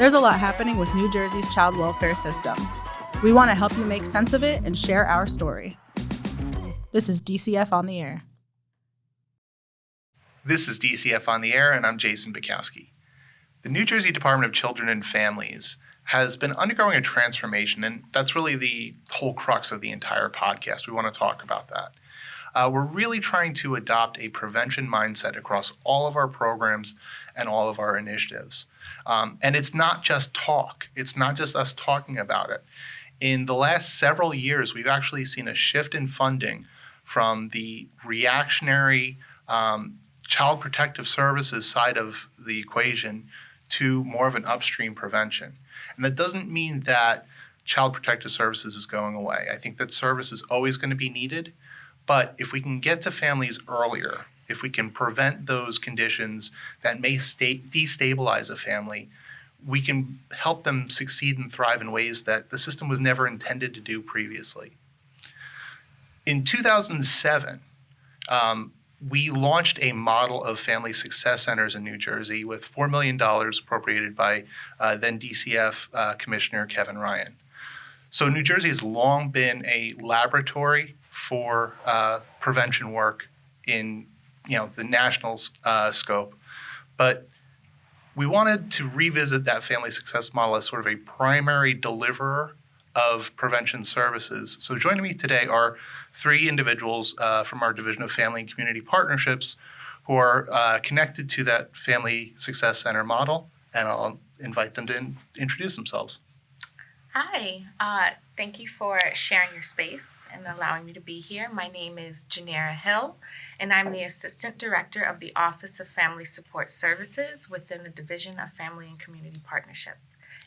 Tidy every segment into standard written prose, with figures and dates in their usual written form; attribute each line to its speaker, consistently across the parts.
Speaker 1: There's a lot happening with New Jersey's child welfare system. We want to help you make sense of it and share our story. This is DCF on the Air.
Speaker 2: This is DCF on the Air, and I'm Jason Bukowski. The New Jersey Department of Children and Families has been undergoing a transformation, and that's really the whole crux of the entire podcast. We want to talk about that. We're really trying to adopt a prevention mindset across all of our programs and all of our initiatives. And it's not just talk. It's not just us talking about it. In the last several years, we've actually seen a shift in funding from the reactionary child protective services side of the equation to more of an upstream prevention. And that doesn't mean that child protective services is going away. I think that service is always going to be needed. But if we can get to families earlier, if we can prevent those conditions that may destabilize a family, we can help them succeed and thrive in ways that the system was never intended to do previously. In 2007, we launched a model of family success centers in New Jersey with $4 million appropriated by then DCF Commissioner Kevin Ryan. So New Jersey has long been a laboratory for prevention work in the national scope, but we wanted to revisit that family success model as sort of a primary deliverer of prevention services. So joining me today are three individuals from our Division of Family and Community Partnerships who are connected to that Family Success Center model, and I'll invite them to introduce themselves.
Speaker 3: Hi, thank you for sharing your space and allowing me to be here. My name is Janera Hill, and I'm the Assistant Director of the Office of Family Support Services within the Division of Family and Community Partnership.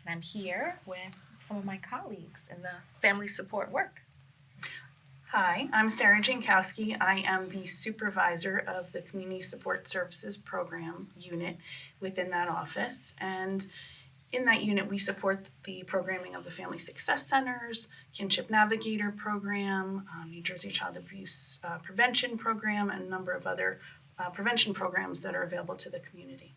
Speaker 3: And I'm here with some of my colleagues in the family support work.
Speaker 4: Hi, I'm Sarah Jankowski. I am the supervisor of the Community Support Services Program unit within that office. And in that unit, we support the programming of the Family Success Centers, Kinship Navigator Program, New Jersey Child Abuse Prevention Program, and a number of other prevention programs that are available to the community.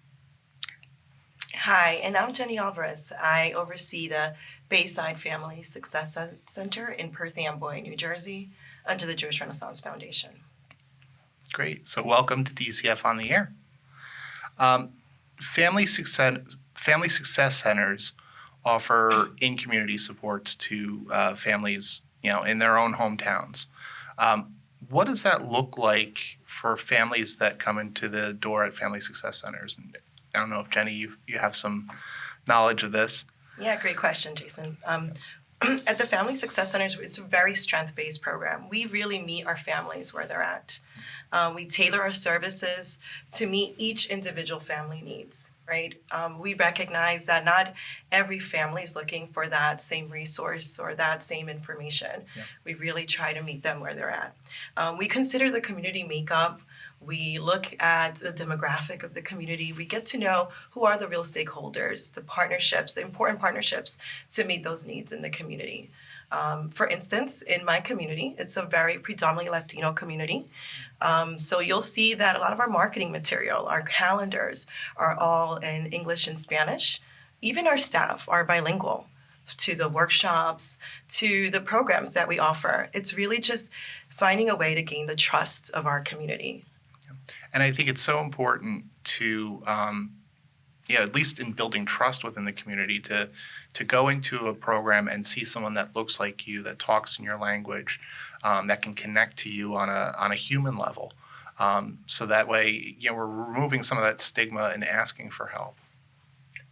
Speaker 5: Hi, and I'm Jenny Alvarez. I oversee the Bayside Family Success Center in Perth Amboy, New Jersey, under the Jewish Renaissance Foundation.
Speaker 2: Great. So welcome to DCF on the Air. Family Success Centers offer in-community supports to families, in their own hometowns. What does that look like for families that come into the door at Family Success Centers? And I don't know if Jenny, you have some knowledge of this.
Speaker 5: Yeah, great question, Jason. At the Family Success Centers, it's a very strength-based program. We really meet our families where they're at. We tailor our services to meet each individual family needs, right? We recognize that not every family is looking for that same resource or that same information. Yeah. We really try to meet them where they're at. We consider the community makeup. We look at the demographic of the community. We get to know who are the real stakeholders, the partnerships, the important partnerships to meet those needs in the community. For instance, in my community, it's a very predominantly Latino community. So you'll see that a lot of our marketing material, our calendars are all in English and Spanish. Even our staff are bilingual to the workshops, to the programs that we offer. It's really just finding a way to gain the trust of our community.
Speaker 2: And I think it's so important to, at least in building trust within the community, to go into a program and see someone that looks like you, that talks in your language, that can connect to you on a human level. So that way, we're removing some of that stigma and asking for help.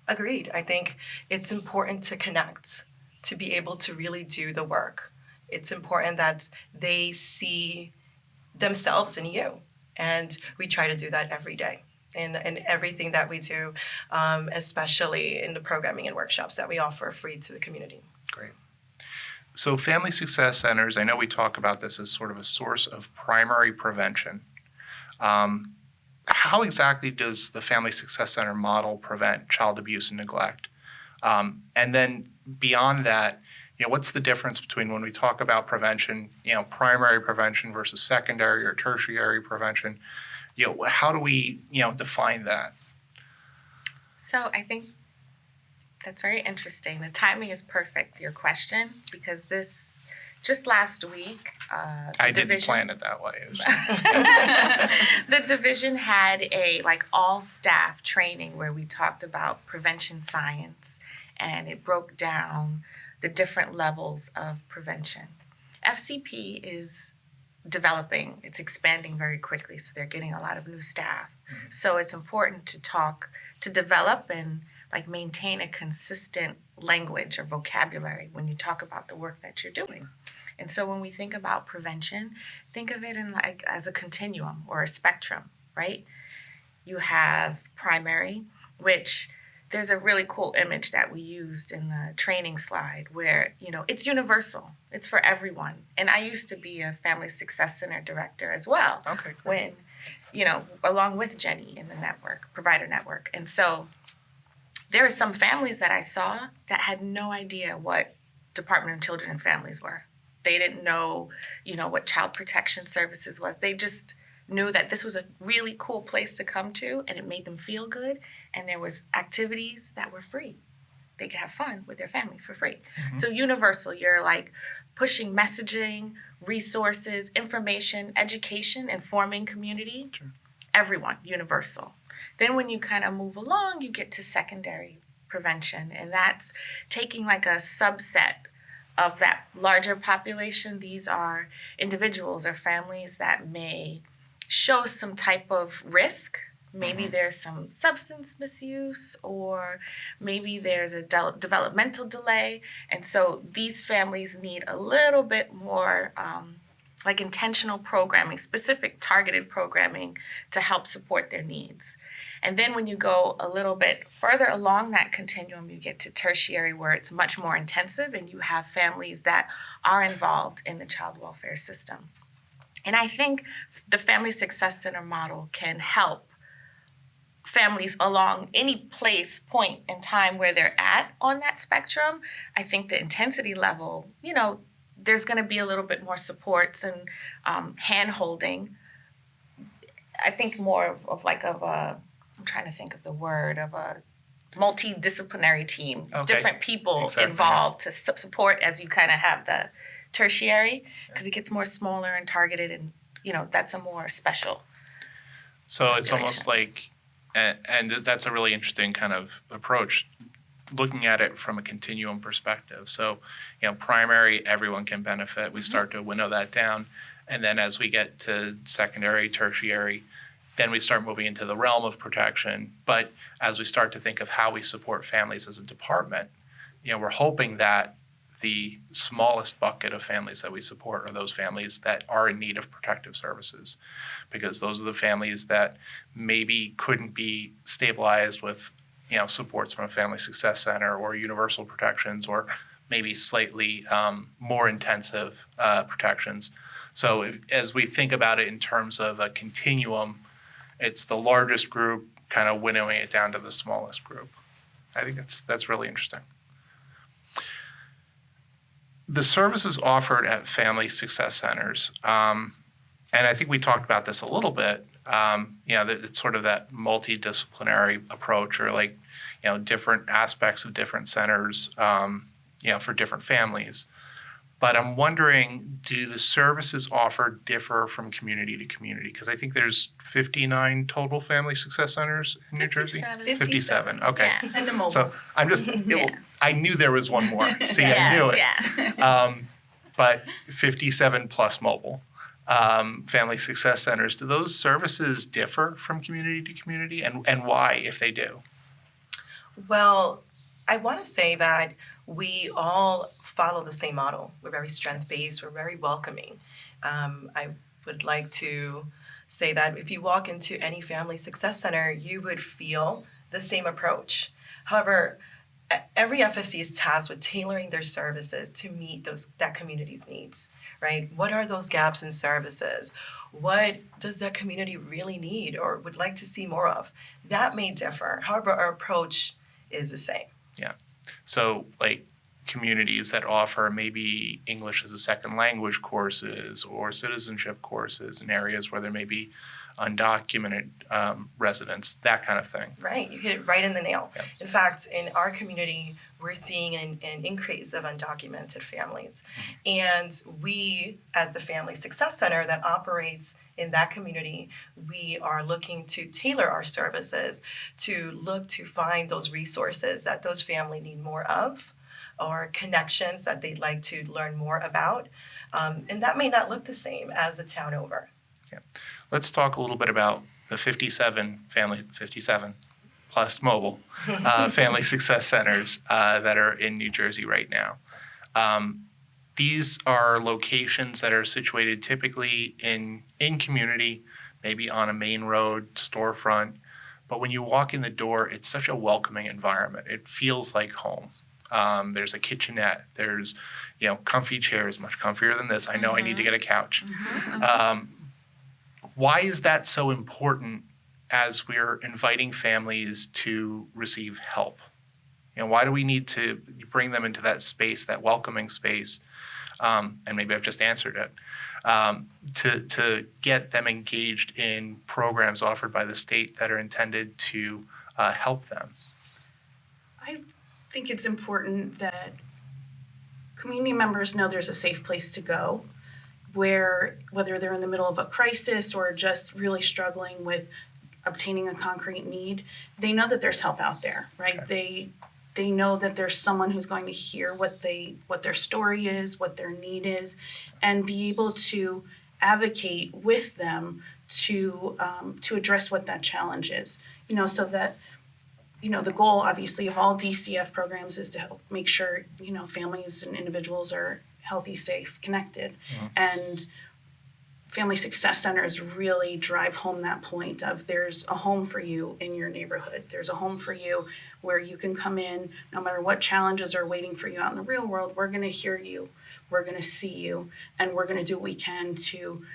Speaker 5: Agreed. I think it's important to connect, to be able to really do the work. It's important that they see themselves in you. And we try to do that every day in everything that we do, especially in the programming and workshops that we offer free to the community.
Speaker 2: Great. So Family Success Centers, I know we talk about this as sort of a source of primary prevention. How exactly does the Family Success Center model prevent child abuse and neglect? And then beyond that, what's the difference between when we talk about prevention, primary prevention versus secondary or tertiary prevention? How do we, define that?
Speaker 3: So I think That's very interesting. The timing is perfect, your question, because just last week,
Speaker 2: I didn't plan it that way. It was
Speaker 3: the division had a all staff training where we talked about prevention science, and it broke down the different levels of prevention. FCP is developing, it's expanding very quickly, so they're getting a lot of new staff. Mm-hmm. So it's important to develop and maintain a consistent language or vocabulary when you talk about the work that you're doing. And so when we think about prevention, think of it in as a continuum or a spectrum, right? You have primary, which there's a really cool image that we used in the training slide where, it's universal. It's for everyone. And I used to be a Family Success Center director as well.
Speaker 2: Okay, great.
Speaker 3: When, along with Jenny in the network, provider network. And so there are some families that I saw that had no idea what Department of Children and Families were. They didn't know, what Child Protection Services was. They just knew that this was a really cool place to come to, and it made them feel good, and there was activities that were free. They could have fun with their family for free. Mm-hmm. So universal, you're pushing messaging, resources, information, education, informing community.
Speaker 2: Sure.
Speaker 3: Everyone, universal. Then when you kind of move along, you get to secondary prevention, and that's taking a subset of that larger population. These are individuals or families that may show some type of risk. Maybe mm-hmm. there's some substance misuse, or maybe there's a developmental delay. And so these families need a little bit more intentional programming, specific targeted programming to help support their needs. And then when you go a little bit further along that continuum, you get to tertiary, where it's much more intensive, and you have families that are involved in the child welfare system. And I think the Family Success Center model can help families along any point in time where they're at on that spectrum. I think the intensity level, there's going to be a little bit more supports and hand-holding. I think more of I'm trying to think of the word, of a multidisciplinary team, okay. Different people involved to support as you kind of have the tertiary, because it gets more smaller and targeted, and that's a more special.
Speaker 2: So it's almost and that's a really interesting kind of approach, looking at it from a continuum perspective. So, primary, everyone can benefit. We start to winnow that down, and then as we get to secondary, tertiary, then we start moving into the realm of protection. But as we start to think of how we support families as a department, we're hoping that the smallest bucket of families that we support are those families that are in need of protective services, because those are the families that maybe couldn't be stabilized with, supports from a Family Success Center or universal protections, or maybe slightly more intensive protections. So as we think about it in terms of a continuum, it's the largest group kind of winnowing it down to the smallest group. I think that's really interesting. The services offered at Family Success Centers, and I think we talked about this a little bit, it's sort of that multidisciplinary approach, or different aspects of different centers, for different families. But I'm wondering, do the services offered differ from community to community? Because I think there's 59 total Family Success Centers in New Jersey. 57. Okay.
Speaker 3: Yeah.
Speaker 4: And the mobile.
Speaker 2: So I'm just, I knew there was one more. See, I knew it.
Speaker 3: Yeah.
Speaker 2: But 57 plus mobile Family Success Centers. Do those services differ from community to community, and why, if they do?
Speaker 5: Well, I want to say that we all follow the same model. We're very strength-based. We're very welcoming. I would like to say that if you walk into any Family Success Center, you would feel the same approach. However, every FSC is tasked with tailoring their services to meet that community's needs, right? What are those gaps in services? What does that community really need or would like to see more of? That may differ. However, our approach is the same.
Speaker 2: Yeah. So communities that offer maybe English as a second language courses or citizenship courses in areas where there may be undocumented residents, that kind of thing.
Speaker 5: Right, you hit it right in the nail.
Speaker 2: Yeah.
Speaker 5: In fact, in our community, we're seeing an increase of undocumented families. And we, as the Family Success Center that operates in that community, we are looking to tailor our services to look to find those resources that those families need more of, or connections that they'd like to learn more about. And that may not look the same as a town over.
Speaker 2: Yeah. Let's talk a little bit about the 57 plus mobile family success centers that are in New Jersey right now. These are locations that are situated typically in community, maybe on a main road, storefront. But when you walk in the door, it's such a welcoming environment. It feels like home. There's a kitchenette. There's, comfy chairs, much comfier than this. I know I need to get a couch. Why is that so important as we're inviting families to receive help? Why do we need to bring them into that space, that welcoming space? And maybe I've just answered it. To get them engaged in programs offered by the state that are intended to help them.
Speaker 4: I think it's important that community members know there's a safe place to go, where whether they're in the middle of a crisis or just really struggling with obtaining a concrete need, they know that there's help out there, right?
Speaker 2: Okay.
Speaker 4: They know that there's someone who's going to hear what their story is, what their need is, and be able to advocate with them to address what that challenge is. So that the goal obviously of all DCF programs is to help make sure families and individuals are healthy, safe, connected, and Family Success Centers really drive home that point of there's a home for you in your neighborhood. There's a home for you where you can come in no matter what challenges are waiting for you out in the real world. We're going to hear you, we're going to see you, and we're going to do what we can to,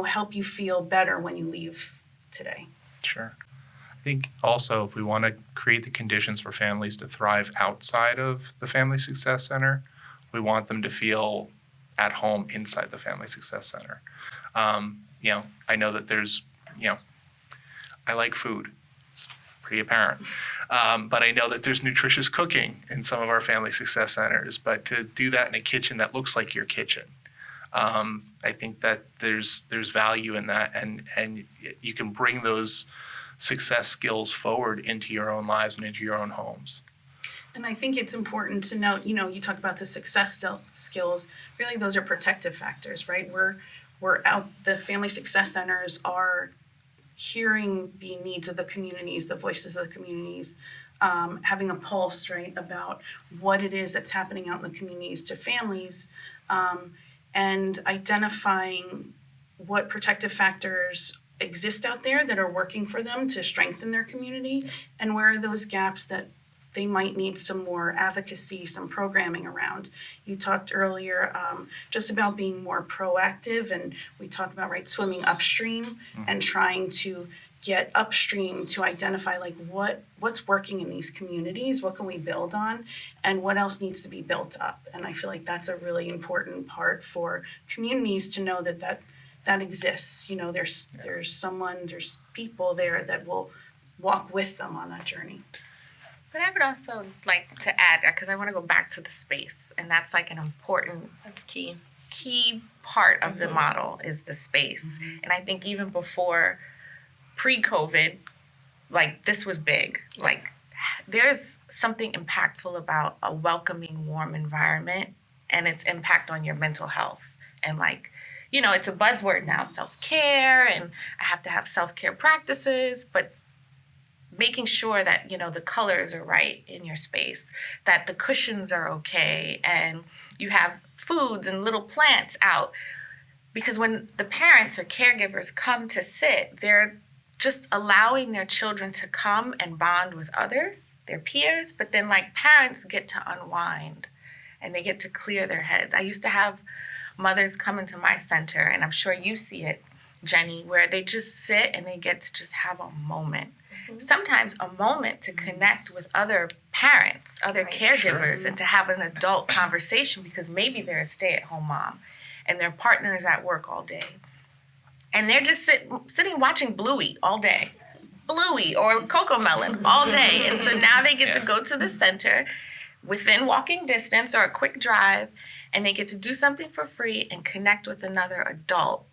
Speaker 4: help you feel better when you leave today.
Speaker 2: Sure. I think also if we want to create the conditions for families to thrive outside of the Family Success Center, we want them to feel at home inside the Family Success Center. I know that there's, I like food. It's pretty apparent. But I know that there's nutritious cooking in some of our Family Success Centers. But to do that in a kitchen that looks like your kitchen, I think that there's value in that, and you can bring those success skills forward into your own lives and into your own homes.
Speaker 4: And I think it's important to note, you talk about the success skills, really those are protective factors, right? We're out, the Family Success Centers are hearing the needs of the communities, the voices of the communities, having a pulse, right, about what it is that's happening out in the communities to families, and identifying what protective factors exist out there that are working for them to strengthen their community, and where are those gaps that they might need some more advocacy, some programming around. You talked earlier just about being more proactive, and we talk about swimming upstream and trying to get upstream to identify what's working in these communities, what can we build on, and what else needs to be built up. And I feel like that's a really important part for communities to know that exists. There's people there that will walk with them on that journey.
Speaker 3: But I would also like to add, because I want to go back to the space, and that's an important,
Speaker 5: That's key.
Speaker 3: key part of the model is the space. And I think even before pre-COVID, this was big. There's something impactful about a welcoming, warm environment and its impact on your mental health. And it's a buzzword now, self-care, and I have to have self-care practices, but making sure that, the colors are right in your space, that the cushions are okay, and you have foods and little plants out. Because when the parents or caregivers come to sit, they're just allowing their children to come and bond with others, their peers, but then parents get to unwind and they get to clear their heads. I used to have mothers come into my center, and I'm sure you see it, Jenny, where they just sit and they get to just have a moment. Sometimes a moment to connect with other parents, other caregivers, and to have an adult conversation, because maybe they're a stay-at-home mom and their partner is at work all day. and they're just sitting watching Bluey all day. Bluey or Coco Melon all day. And so now they get to go to the center within walking distance or a quick drive, and they get to do something for free and connect with another adult.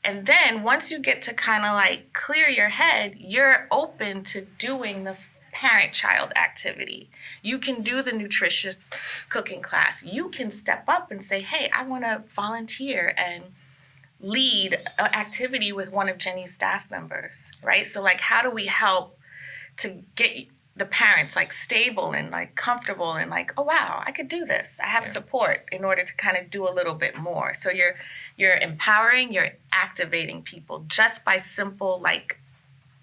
Speaker 3: And then once you get to kind of like clear your head, you're open to doing the parent-child activity. You can do the nutritious cooking class. You can step up and say, hey, I want to volunteer and lead an activity with one of Jenny's staff members, right? So like, how do we help to get the parents like stable and like comfortable and like, oh wow, I could do this. I have support in order to kind of do a little bit more. So you're empowering, you're activating people just by simple like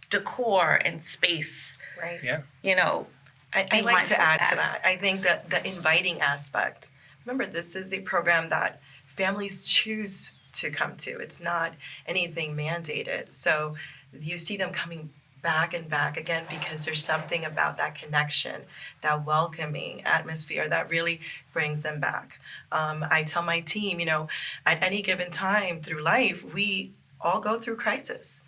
Speaker 3: decor and space.
Speaker 5: Right.
Speaker 2: Yeah.
Speaker 3: You know,
Speaker 5: I'd like to add to that. I think that the inviting aspect, remember, this is a program that families choose to come to. It's not anything mandated. So you see them coming back and back again because there's something about that connection, that welcoming atmosphere that really brings them back. I tell my team, you know, at any given time through life, we all go through crisis.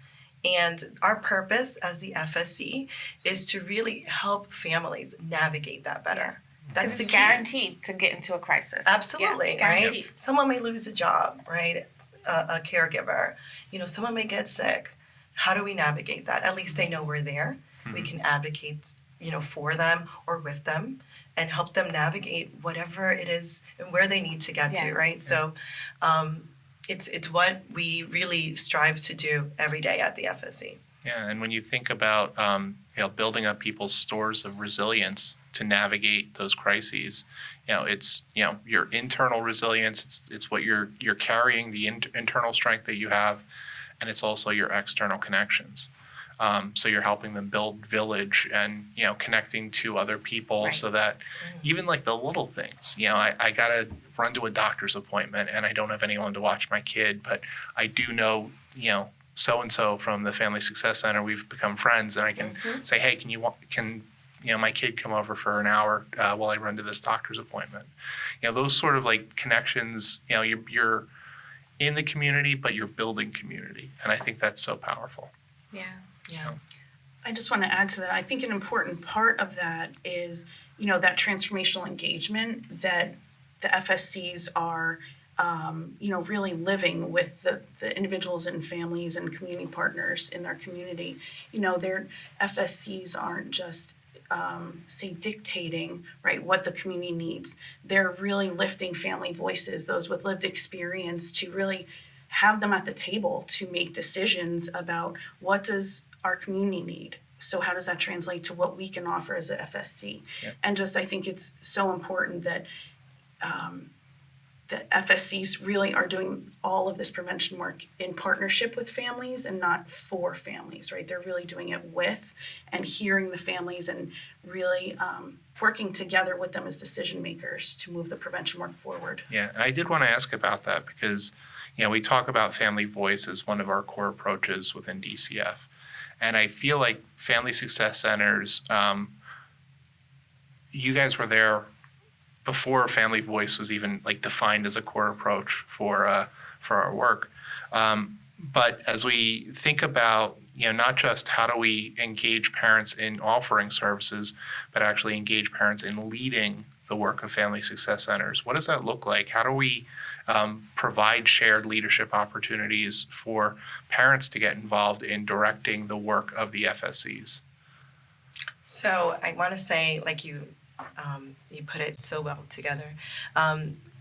Speaker 5: And our purpose as the FSC is to really help families navigate that better. That's the key.
Speaker 3: Guaranteed to get into a crisis.
Speaker 5: Absolutely,
Speaker 3: yeah,
Speaker 5: right? Someone may lose a job, right? A caregiver. You know, someone may get sick. How do we navigate that? At least they know we're there. We can advocate, you know, for them or with them and help them navigate whatever it is and where they need to get to, right? So it's what we really strive to do every day at the FSC.
Speaker 2: Yeah, and when you think about you know, building up people's stores of resilience to navigate those crises, you know, it's, you know, your internal resilience. It's what you're carrying, the internal strength that you have, and it's also your external connections. So you're helping them build village and, you know, connecting to other people so that even like the little things, you know, I got to run to a doctor's appointment and I don't have anyone to watch my kid, but I do know, you know, so-and-so from the Family Success Center, we've become friends, and I can say, hey, can you know, my kid come over for an hour while I run to this doctor's appointment? You know, those sort of like connections, you know, you're in the community, but you're building community. And I think that's so powerful.
Speaker 3: Yeah.
Speaker 5: Yeah.
Speaker 2: So.
Speaker 4: I just want to add to that. I think an important part of that is, you know, that transformational engagement that the FSCs are, you know, really living with the individuals and families and community partners in their community. You know, their FSCs aren't just, say, dictating, right, what the community needs. They're really lifting family voices, those with lived experience, to really have them at the table to make decisions about what does our community need. So how does that translate to what we can offer as a FSC?
Speaker 2: Yep.
Speaker 4: And just, I think it's so important that the FSCs really are doing all of this prevention work in partnership with families and not for families, right? They're really doing it with and hearing the families and really working together with them as decision makers to move the prevention work forward.
Speaker 2: Yeah, and I did want to ask about that because, you know, we talk about family voice as one of our core approaches within DCF. And I feel like Family Success Centers, you guys were there before family voice was even like defined as a core approach for our work. But as we think about, you know, not just how do we engage parents in offering services, but actually engage parents in leading the work of Family Success Centers, what does that look like? How do we provide shared leadership opportunities for parents to get involved in directing the work of the FSCs?
Speaker 5: So I want to say, like you put it so well together.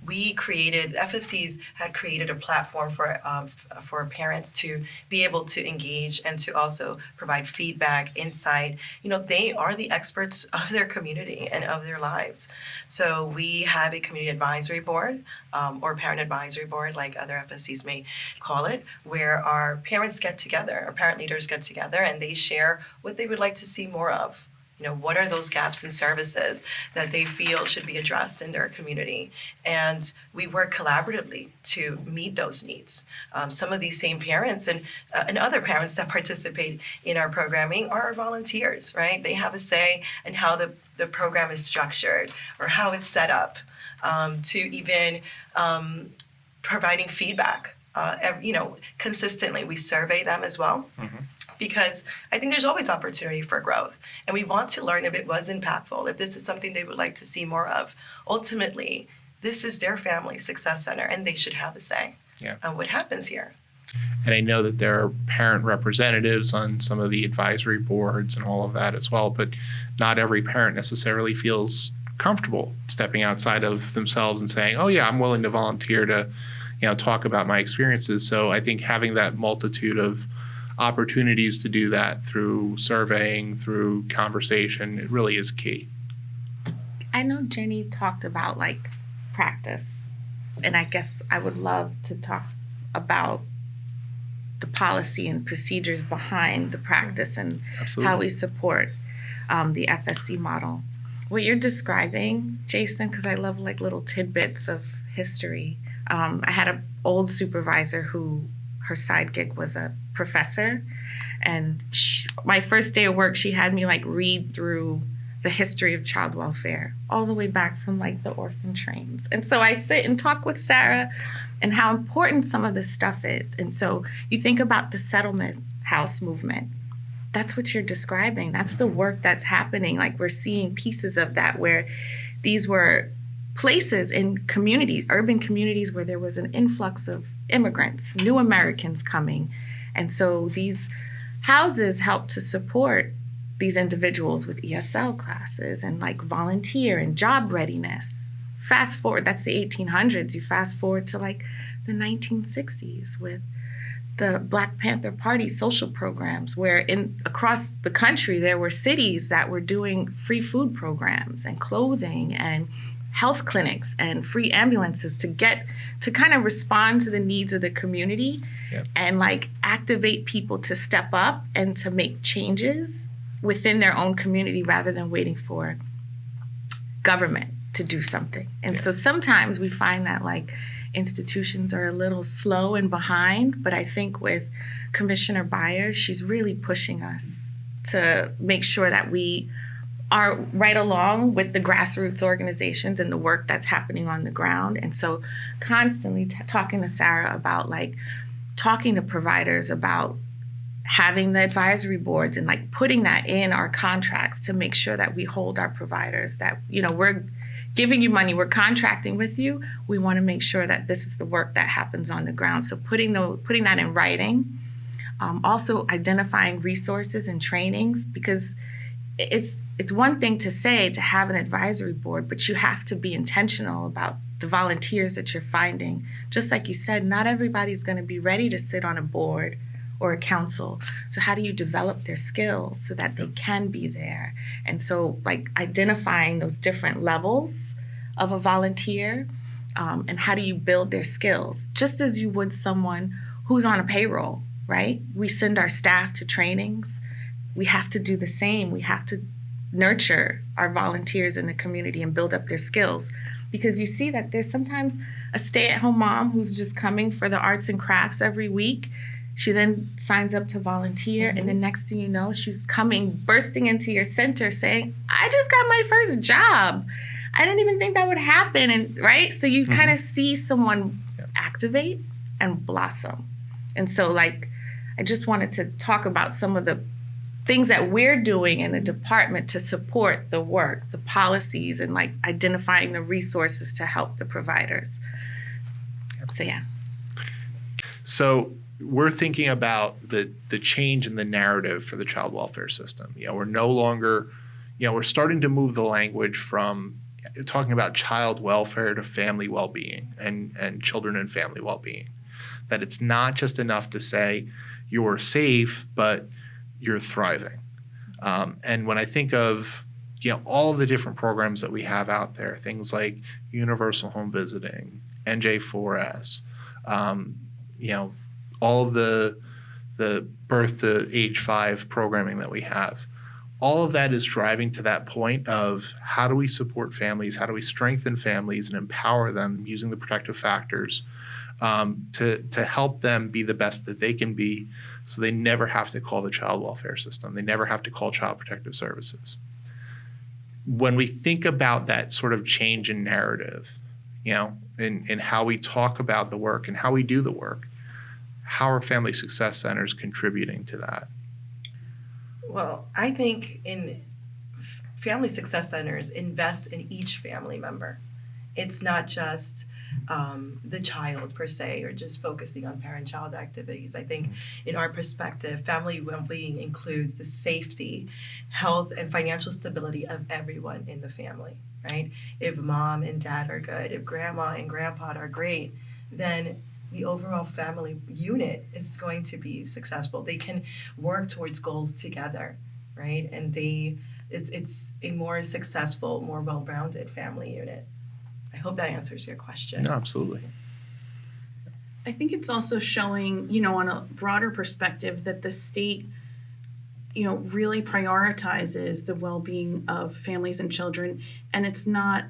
Speaker 5: FSCs had created a platform for parents to be able to engage and to also provide feedback, insight. You know, they are the experts of their community and of their lives. So we have a community advisory board or parent advisory board, like other FSCs may call it, where our parents get together, our parent leaders get together, and they share what they would like to see more of. You know, what are those gaps in services that they feel should be addressed in their community? And we work collaboratively to meet those needs. Some of these same parents and other parents that participate in our programming are our volunteers, right? They have a say in how the program is structured or how it's set up, to even providing feedback consistently. We survey them as well. Because I think there's always opportunity for growth. And we want to learn if it was impactful, if this is something they would like to see more of. Ultimately, this is their family success center, and they should have a say on what happens here.
Speaker 2: And I know that there are parent representatives on some of the advisory boards and all of that as well, but not every parent necessarily feels comfortable stepping outside of themselves and saying, oh yeah, I'm willing to volunteer to, talk about my experiences. So I think having that multitude of opportunities to do that through surveying, through conversation, it really is key.
Speaker 3: I know Jenny talked about practice, and I guess I would love to talk about the policy and procedures behind the practice and how we support the FSC model. What you're describing, Jason, because I love little tidbits of history. I had an old supervisor who her side gig was a professor, and my first day of work, she had me read through the history of child welfare all the way back from the orphan trains. And so I sit and talk with Sarah and how important some of this stuff is. And so you think about the settlement house movement. That's what you're describing. That's the work that's happening. We're seeing pieces of that where these were places in communities, urban communities, where there was an influx of immigrants, new Americans coming. And so these houses help to support these individuals with ESL classes and volunteer and job readiness. Fast forward, that's the 1800s. You fast forward to the 1960s with the Black Panther Party social programs, where across the country there were cities that were doing free food programs and clothing and health clinics and free ambulances to kind of respond to the needs of the community and activate people to step up and to make changes within their own community rather than waiting for government to do something. And so sometimes we find that institutions are a little slow and behind, but I think with Commissioner Byers, she's really pushing us to make sure that we are right along with the grassroots organizations and the work that's happening on the ground. And so constantly talking to Sarah about talking to providers about having the advisory boards and putting that in our contracts to make sure that we hold our providers, that we're giving you money, we're contracting with you, we want to make sure that this is the work that happens on the ground. So putting that in writing, also identifying resources and trainings, because it's one thing to say to have an advisory board, but you have to be intentional about the volunteers that you're finding. Just like you said, not everybody's going to be ready to sit on a board or a council. So how do you develop their skills so that they can be there? And so identifying those different levels of a volunteer, and how do you build their skills? Just as you would someone who's on a payroll, right? We send our staff to trainings. We have to do the same. We have to nurture our volunteers in the community and build up their skills, because you see that there's sometimes a stay-at-home mom who's just coming for the arts and crafts every week. She then signs up to volunteer, and then next thing you know, she's bursting into your center saying, I just got my first job. I didn't even think that would happen. And right? So you kind of see someone activate and blossom. And so I just wanted to talk about some of the things that we're doing in the department to support the work, the policies, and identifying the resources to help the providers. So
Speaker 2: So we're thinking about the change in the narrative for the child welfare system. We're no longer, we're starting to move the language from talking about child welfare to family well-being and children and family well-being. That it's not just enough to say you're safe, but you're thriving. And when I think of all of the different programs that we have out there, things like universal home visiting, NJ4S, all of the birth to age 5 programming that we have, all of that is driving to that point of how do we support families, how do we strengthen families and empower them using the protective factors to help them be the best that they can be, so they never have to call the child welfare system. They never have to call Child Protective Services. When we think about that sort of change in narrative, in how we talk about the work and how we do the work, how are family success centers contributing to that?
Speaker 5: Well, I think family success centers invest in each family member. It's not just the child per se, or just focusing on parent-child activities. I think in our perspective, family well-being includes the safety, health, and financial stability of everyone in the family, right? If mom and dad are good, if grandma and grandpa are great, then the overall family unit is going to be successful. They can work towards goals together, right? And it's a more successful, more well-rounded family unit. I hope that answers your question.
Speaker 2: No, absolutely.
Speaker 4: I think it's also showing, you know, on a broader perspective that the state, you know, really prioritizes the well-being of families and children, and it's not,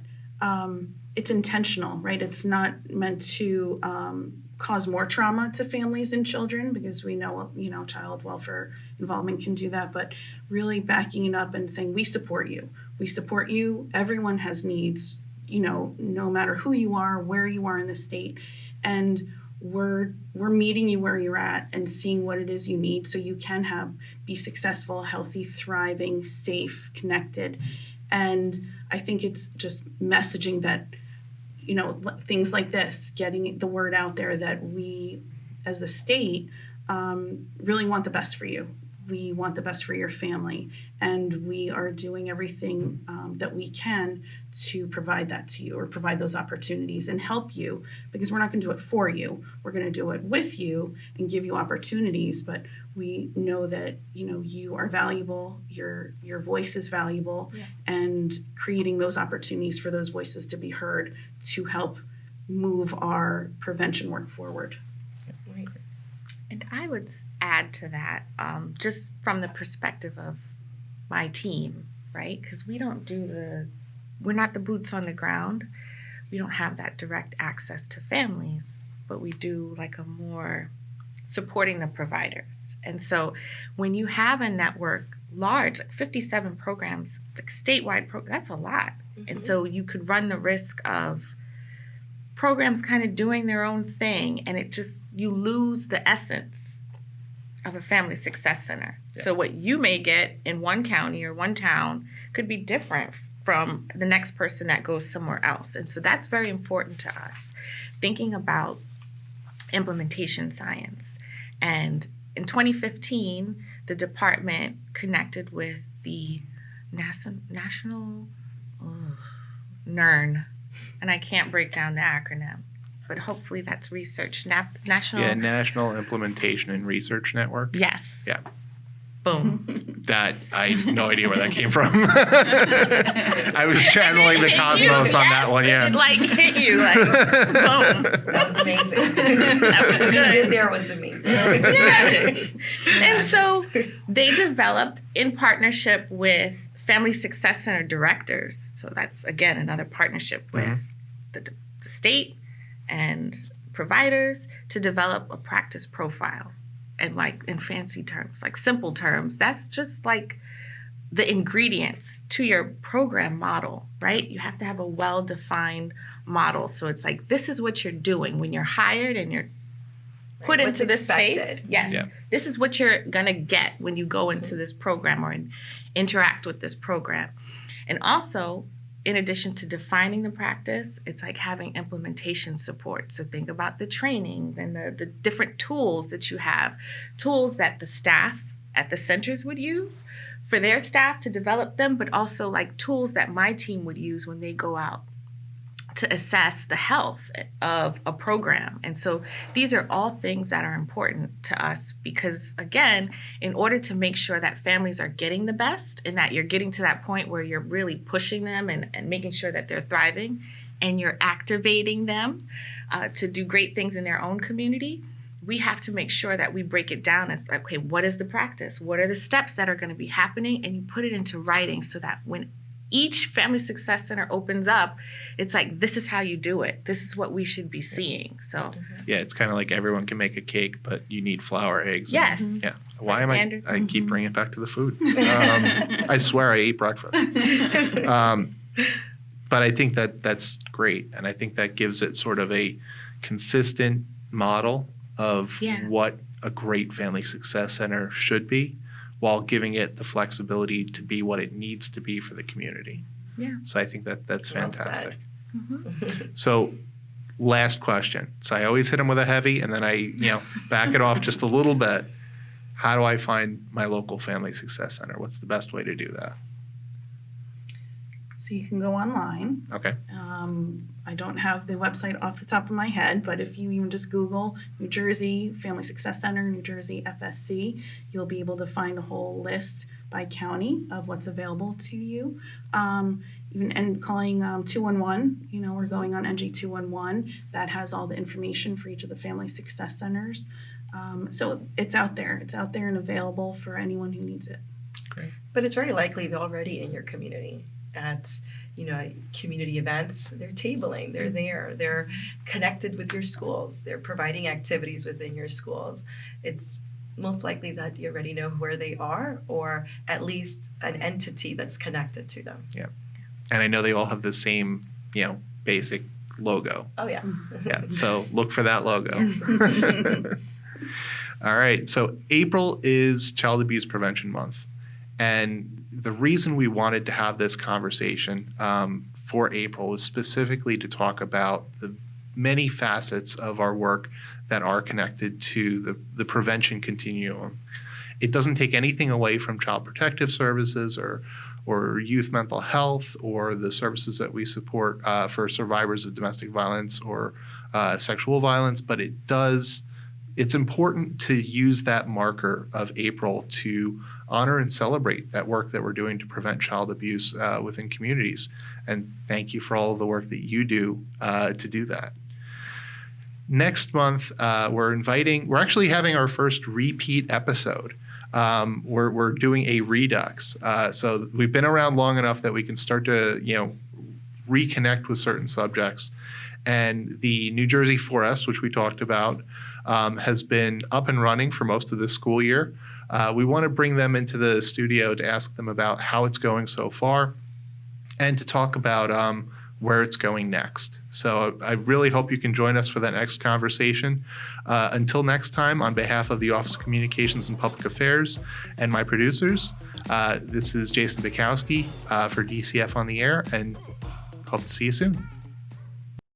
Speaker 4: it's intentional, right? It's not meant to cause more trauma to families and children, because we know, you know, child welfare involvement can do that, but really backing it up and saying, we support you. We support you. Everyone has needs, you know, no matter who you are, where you are in the state, and we're meeting you where you're at and seeing what it is you need so you can be successful, healthy, thriving, safe, connected. And I think it's just messaging that, you know, things like this, getting the word out there that we as a state really want the best for you. We want the best for your family, and we are doing everything that we can to provide that to you, or provide those opportunities and help you, because we're not going to do it for you. We're going to do it with you and give you opportunities, but we know that, you know, you are valuable, your voice is valuable, and creating those opportunities for those voices to be heard to help move our prevention work forward.
Speaker 5: Right.
Speaker 3: And I would add to that, just from the perspective of my team, right? Because we're not the boots on the ground. We don't have that direct access to families, but we do like a more supporting the providers. And so when you have a network large, like 57 programs, like statewide that's a lot. Mm-hmm. And so you could run the risk of programs kind of doing their own thing, and you lose the essence of a family success center. Yeah. So what you may get in one county or one town could be different from the next person that goes somewhere else. And so that's very important to us, thinking about implementation science. And in 2015, the department connected with the National NERN, and I can't break down the acronym, but hopefully that's research.
Speaker 2: National Implementation and Research Network.
Speaker 3: Yes.
Speaker 2: Yeah.
Speaker 3: Boom.
Speaker 2: That, I have no idea where that came from. I was channeling the cosmos on that one, yeah.
Speaker 3: It hit you, boom.
Speaker 5: That was amazing.
Speaker 3: That was good.
Speaker 5: What you did there was amazing.
Speaker 3: Magic. And so they developed, in partnership with Family Success Center directors, so that's, again, another partnership with the state and providers, to develop a practice profile. And in fancy terms, simple terms, that's just the ingredients to your program model, right? You have to have a well-defined model. So it's this is what you're doing when you're hired and you're put into this space. Yes. Yeah. This is what you're going to get when you go into this program or interact with this program. And also, in addition to defining the practice, it's having implementation support. So think about the training and the different tools that you have, tools that the staff at the centers would use for their staff to develop them, but also tools that my team would use when they go out to assess the health of a program. And so these are all things that are important to us because, again, in order to make sure that families are getting the best and that you're getting to that point where you're really pushing them and making sure that they're thriving and you're activating them to do great things in their own community, we have to make sure that we break it down as, okay, what is the practice? What are the steps that are going to be happening? And you put it into writing so that when each Family Success Center opens up, it's this is how you do it. This is what we should be seeing. So
Speaker 2: yeah, it's kind of like everyone can make a cake, but you need flour, eggs.
Speaker 3: Yes.
Speaker 2: Yeah. Why am I keep bringing it back to the food. I swear I ate breakfast. But I think that's great. And I think that gives it sort of a consistent model of
Speaker 3: Yeah.
Speaker 2: what a great family success center should be, while giving it the flexibility to be what it needs to be for the community.
Speaker 3: Yeah.
Speaker 2: So I think that's
Speaker 5: Well
Speaker 2: fantastic.
Speaker 3: Mhm.
Speaker 2: So last question. So I always hit them with a heavy, and then I back it off just a little bit. How do I find my local family success center? What's the best way to do that?
Speaker 4: So you can go online.
Speaker 2: Okay.
Speaker 4: I don't have the website off the top of my head, but if you even just Google New Jersey Family Success Center, New Jersey FSC, you'll be able to find a whole list by county of what's available to you. And calling 211, we're going on NG 211, that has all the information for each of the Family Success Centers. So it's out there. It's out there and available for anyone who needs it.
Speaker 5: But it's very likely they're already in your community at community events. They're tabling, they're there, they're connected with your schools, they're providing activities within your schools. It's most likely that you already know where they are, or at least an entity that's connected to them.
Speaker 2: Yeah. And I know they all have the same, basic logo.
Speaker 5: Oh yeah.
Speaker 2: Yeah. So look for that logo. All right. So April is Child Abuse Prevention Month. And the reason we wanted to have this conversation for April was specifically to talk about the many facets of our work that are connected to the prevention continuum. It doesn't take anything away from Child Protective Services or youth mental health or the services that we support for survivors of domestic violence or sexual violence, but it's important to use that marker of April to honor and celebrate that work that we're doing to prevent child abuse within communities. And thank you for all of the work that you do to do that. Next month, we're actually having our first repeat episode. We're doing a redux. So we've been around long enough that we can start to, reconnect with certain subjects. And the New Jersey 4S, which we talked about, has been up and running for most of this school year. We want to bring them into the studio to ask them about how it's going so far and to talk about where it's going next. So I really hope you can join us for that next conversation. Until next time, on behalf of the Office of Communications and Public Affairs and my producers, this is Jason Bukowski for DCF on the Air, and hope to see you soon.